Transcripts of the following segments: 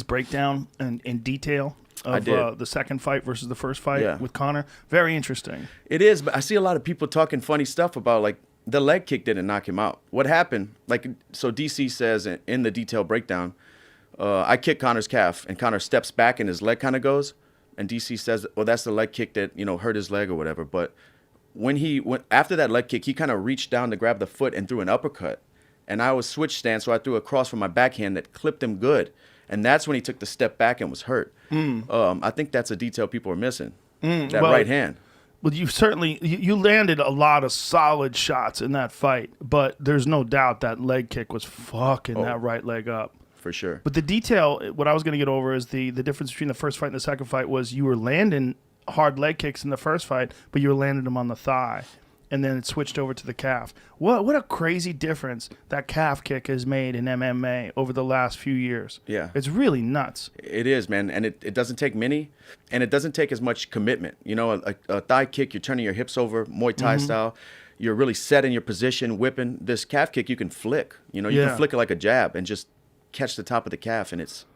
breakdown and in detail of the second fight versus the first fight with Conor. Very interesting. It is, but I see a lot of people talking funny stuff about, like, the leg kick didn't knock him out. What happened? Like, so DC says in the detailed breakdown, I kick Conor's calf, and Conor steps back and his leg kind of goes, and DC says, well, that's the leg kick that, hurt his leg or whatever. But when he went after that leg kick, he kind of reached down to grab the foot and threw an uppercut. And I was switch stance, so I threw a cross from my backhand that clipped him good. And that's when he took the step back and was hurt. I think that's a detail people are missing, right hand. Well, you landed a lot of solid shots in that fight, but there's no doubt that leg kick was fucking that right leg up. For sure. But the detail, what I was going to get over is the difference between the first fight and the second fight was you were landing hard leg kicks in the first fight, but you were landing them on the thigh. And then it switched over to the calf. What a crazy difference that calf kick has made in MMA over the last few years. Yeah. It's really nuts. It is, man. And it doesn't take many, and it doesn't take as much commitment. A thigh kick, you're turning your hips over, Muay Thai style. You're really set in your position, whipping. This calf kick, you can flick. You can flick it like a jab and just catch the top of the calf, and it's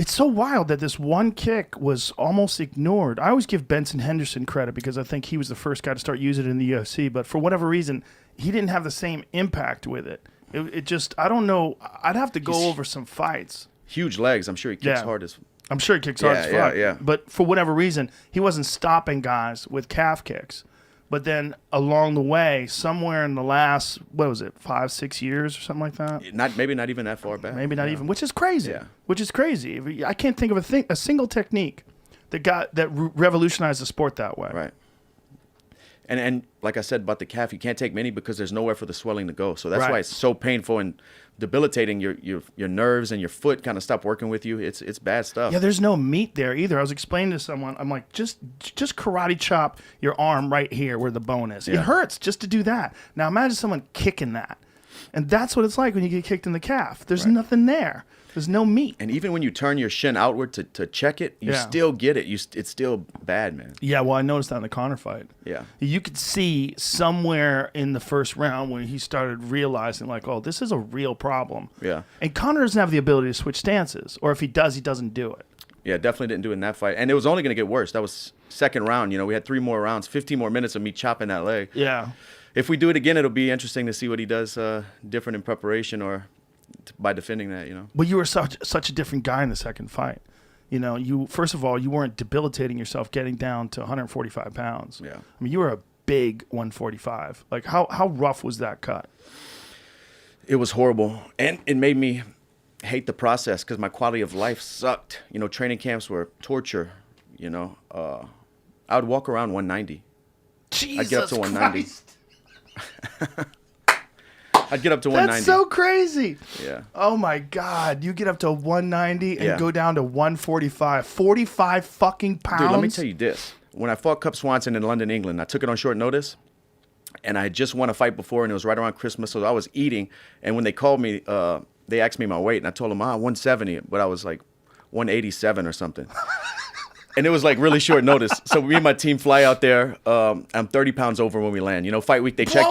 so wild that this one kick was almost ignored. I always give Benson Henderson credit because I think he was the first guy to start using it in the UFC, but for whatever reason, he didn't have the same impact with it. It just, I don't know. I'd have to go over some fights. Huge legs. I'm sure he kicks hard as I'm sure he kicks hard as fuck. Yeah. But for whatever reason, he wasn't stopping guys with calf kicks. But then along the way, somewhere in the last, 5-6 years or something like that? Maybe not even that far back. Maybe not even, which is crazy. Yeah. Which is crazy. I can't think of a single technique that revolutionized the sport that way. Right. And like I said about the calf, you can't take many because there's nowhere for the swelling to go. So that's why it's so painful and debilitating. Your nerves and your foot kind of stop working with you. It's bad stuff. Yeah, there's no meat there either. I was explaining to someone, I'm like, just karate chop your arm right here where the bone is. It hurts just to do that. Now imagine someone kicking that. And that's what it's like when you get kicked in the calf. There's nothing there. There's no meat. And even when you turn your shin outward to check it, you still get it. It's still bad, man. Yeah, well, I noticed that in the Conor fight. Yeah. You could see somewhere in the first round when he started realizing, like, oh, this is a real problem. Yeah. And Conor doesn't have the ability to switch stances. Or if he does, he doesn't do it. Yeah, definitely didn't do it in that fight. And it was only going to get worse. That was second round. We had 3 more rounds, 15 more minutes of me chopping that leg. Yeah. If we do it again, it'll be interesting to see what he does different in preparation or by defending that, But you were such a different guy in the second fight. You first of all, you weren't debilitating yourself getting down to 145 pounds. Yeah. I mean, you were a big 145. Like, how rough was that cut? It was horrible. And it made me hate the process because my quality of life sucked. Training camps were torture, I would walk around 190. Jesus I'd get up to 190. Christ. I'd get up to 190. That's so crazy. Yeah. Oh my God. You get up to 190 and go down to 145. 45 fucking pounds. Dude, let me tell you this. When I fought Cub Swanson in London, England, I took it on short notice. And I had just won a fight before, and it was right around Christmas, so I was eating. And when they called me, they asked me my weight, and I told them, 170, but I was like 187 or something. And it was like really short notice. So me and my team fly out there. I'm 30 pounds over when we land. Fight week, they check.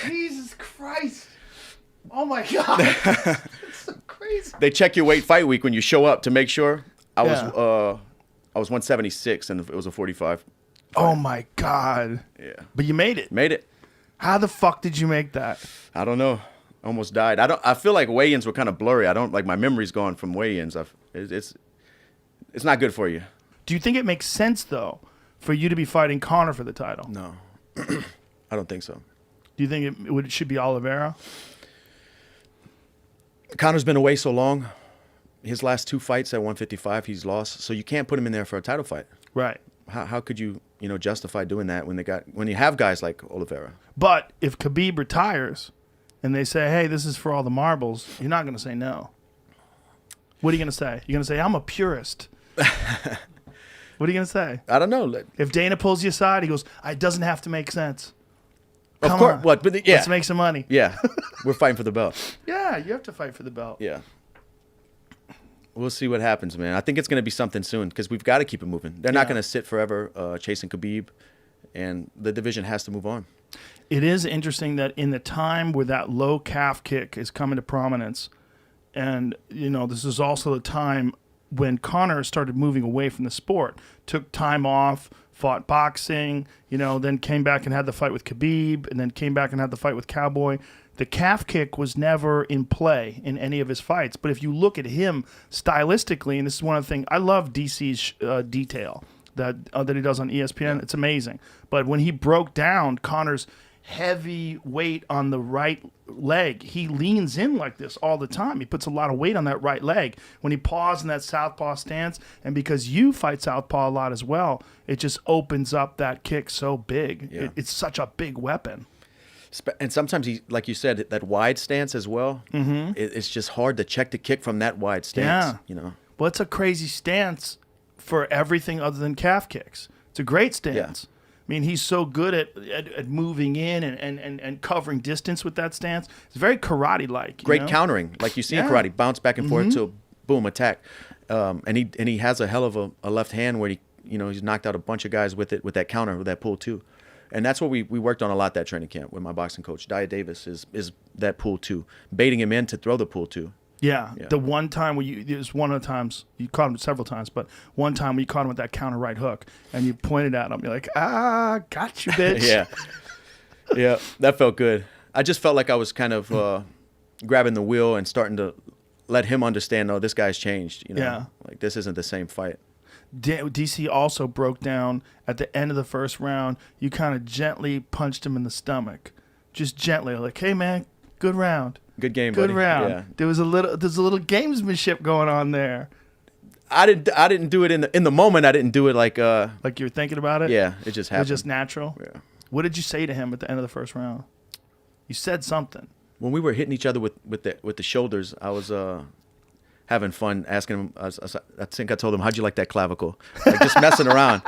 Jesus Christ. Oh my God. That's so crazy. They check your weight fight week when you show up to make sure. I was 176, and it was a 45. Fight. Oh my God. Yeah. But you made it. Made it. How the fuck did you make that? I don't know. Almost died. I feel like weigh-ins were kind of blurry. My memory's gone from weigh-ins. It's not good for you. Do you think it makes sense though for you to be fighting Conor for the title? No. I don't think so. Do you think it should be Oliveira? Conor's been away so long. His last 2 fights at 155, he's lost. So you can't put him in there for a title fight. Right. How could you, justify doing that when you have guys like Oliveira? But if Khabib retires and they say, hey, this is for all the marbles, you're not going to say no. What are you going to say? You're going to say, I'm a purist. What are you going to say? I don't know. If Dana pulls you aside, he goes, it doesn't have to make sense. Of course. What? But yeah. Let's make some money. Yeah. We're fighting for the belt. Yeah, you have to fight for the belt. Yeah. We'll see what happens, man. I think it's going to be something soon because we've got to keep it moving. They're not going to sit forever chasing Khabib, and the division has to move on. It is interesting that in the time where that low calf kick is coming to prominence, and, this is also the time when Conor started moving away from the sport, took time off, fought boxing, then came back and had the fight with Khabib, and then came back and had the fight with Cowboy. The calf kick was never in play in any of his fights. But if you look at him stylistically, and this is one of the things, I love DC's detail that he does on ESPN. It's amazing. But when he broke down Conor's heavy weight on the right leg, he leans in like this all the time. He puts a lot of weight on that right leg. When he paws in that southpaw stance, and because you fight southpaw a lot as well, it just opens up that kick so big. Yeah. It's such a big weapon. And sometimes he, like you said, that wide stance as well. Mm-hmm. It's just hard to check the kick from that wide stance. Yeah. Well, it's a crazy stance for everything other than calf kicks. It's a great stance. Yeah. I mean, he's so good at moving in and covering distance with that stance. It's very karate-like. Great countering, like you see in karate. Bounce back and forth to boom, attack. And he has a hell of a left hand where he's knocked out a bunch of guys with it, with that counter, with that pull too. And that's what we worked on a lot that training camp with my boxing coach. Dia Davis is that pull two, baiting him in to throw the pull two. Yeah. The one time where it was one of the times, you caught him several times, but one time when you caught him with that counter right hook and you pointed at him, you're like, got you, bitch. Yeah, that felt good. I just felt like I was kind of grabbing the wheel and starting to let him understand, this guy's changed. Like this isn't the same fight. DC also broke down at the end of the first round. You kind of gently punched him in the stomach, just gently, like, "Hey man, good round, good game, good buddy." round." Yeah. There's a little gamesmanship going on there. I didn't do it in the moment. I didn't do it like you were thinking about it. Yeah, it just happened. It was just natural. Yeah. What did you say to him at the end of the first round? You said something. When we were hitting each other with the shoulders, I was having fun asking him. I think I told him, "How'd you like that clavicle?" Like just messing around,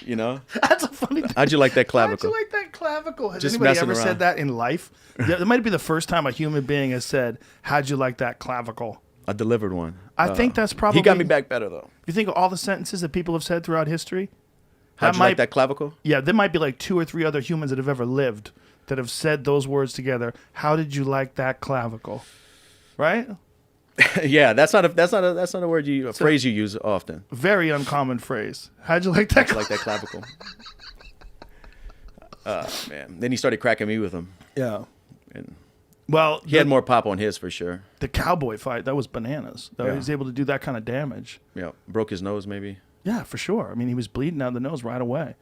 That's a funny. How'd you like that clavicle? How'd you like that clavicle? Has Just anybody ever messing said around. that in life? Yeah, it might be the first time a human being has said, "How'd you like that clavicle?" I delivered one. I think that's probably. He got me back better though. You think of all the sentences that people have said throughout history? How'd you like that clavicle? Yeah, there might be like 2 or 3 other humans that have ever lived that have said those words together. How did you like that clavicle? Right? Yeah, that's not a word a phrase you use often. Very uncommon phrase. How'd you like that? How'd you like that clavicle? Man. Then he started cracking me with him. Yeah. And well, he had more pop on his for sure. The Cowboy fight, that was bananas. He was able to do that kind of damage. Yeah, broke his nose maybe. Yeah, for sure. I mean, he was bleeding out of the nose right away.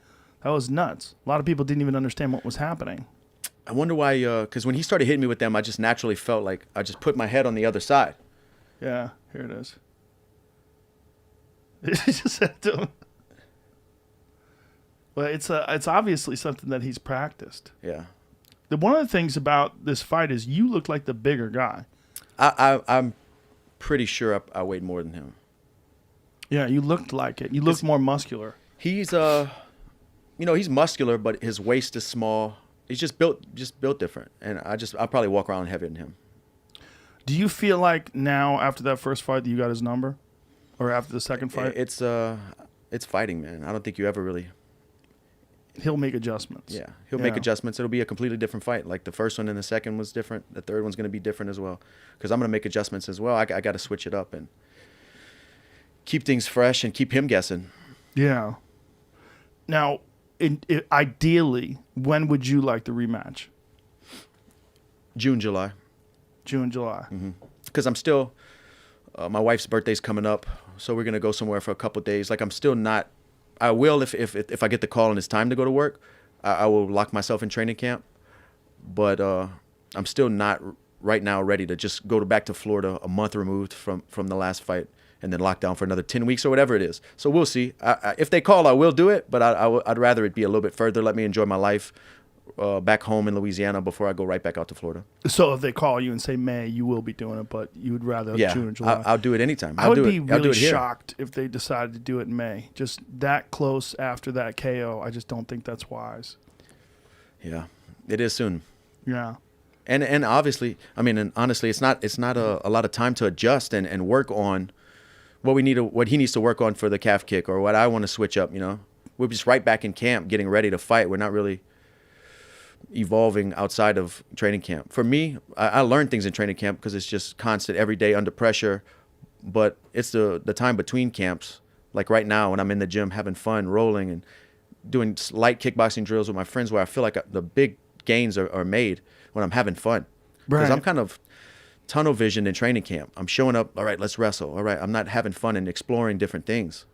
That was nuts. A lot of people didn't even understand what was happening. I wonder why, because when he started hitting me with them, I just naturally felt like I just put my head on the other side. Yeah, here it is. He just said to him. Well, it's obviously something that he's practiced. Yeah. One of the things about this fight is you look like the bigger guy. I'm pretty sure I weighed more than him. Yeah, you looked like it. You looked more muscular. He's he's muscular, but his waist is small. He's just built different, and I'll probably walk around heavier than him. Do you feel like now after that first fight that you got his number, or after the second fight? It's fighting, man. I don't think you ever really. He'll make adjustments. Yeah, he'll make adjustments. It'll be a completely different fight. Like the first one and the second was different. The third one's going to be different as well, because I'm going to make adjustments as well. I got to switch it up and keep things fresh and keep him guessing. Yeah. Now, ideally, when would you like the rematch? June, July. June, July. Because I'm still, my wife's birthday's coming up, so we're gonna go somewhere for a couple of days. Like I'm still not. I will if I get the call and it's time to go to work, I will lock myself in training camp. But I'm still not right now ready to just go back to Florida a month removed from the last fight and then lock down for another 10 weeks or whatever it is. So we'll see. If they call, I will do it, but I'd rather it be a little bit further. Let me enjoy my life back home in Louisiana before I go right back out to Florida. So if they call you and say May, you will be doing it, but you would rather June or July. I'll do it anytime. I would be really shocked if they decided to do it in May. Just that close after that KO, I just don't think that's wise. Yeah, it is soon. Yeah. And obviously, I mean, and honestly, it's not a lot of time to adjust and work on what he needs to work on for the calf kick or what I want to switch up. We're just right back in camp, getting ready to fight. We're not really evolving outside of training camp. For me, I learned things in training camp because it's just constant, every day under pressure, but it's the time between camps. Like right now when I'm in the gym having fun, rolling and doing light kickboxing drills with my friends where I feel like the big gains are made when I'm having fun. Because Right. I'm kind of tunnel vision in training camp. I'm showing up, all right, let's wrestle. All right, I'm not having fun and exploring different things.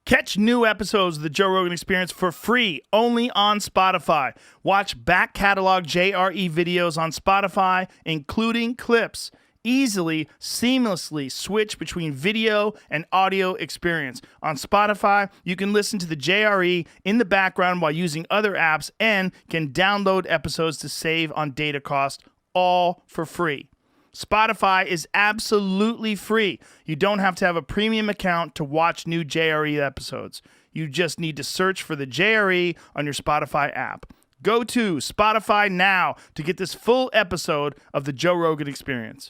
Catch new episodes of the Joe Rogan Experience for free only on Spotify. Watch back catalog JRE videos on Spotify, including clips. Easily, seamlessly switch between video and audio experience. On Spotify, you can listen to the JRE in the background while using other apps and can download episodes to save on data cost, all for free. Spotify is absolutely free. You don't have to have a premium account to watch new JRE episodes. You just need to search for the JRE on your Spotify app. Go to Spotify now to get this full episode of the Joe Rogan Experience.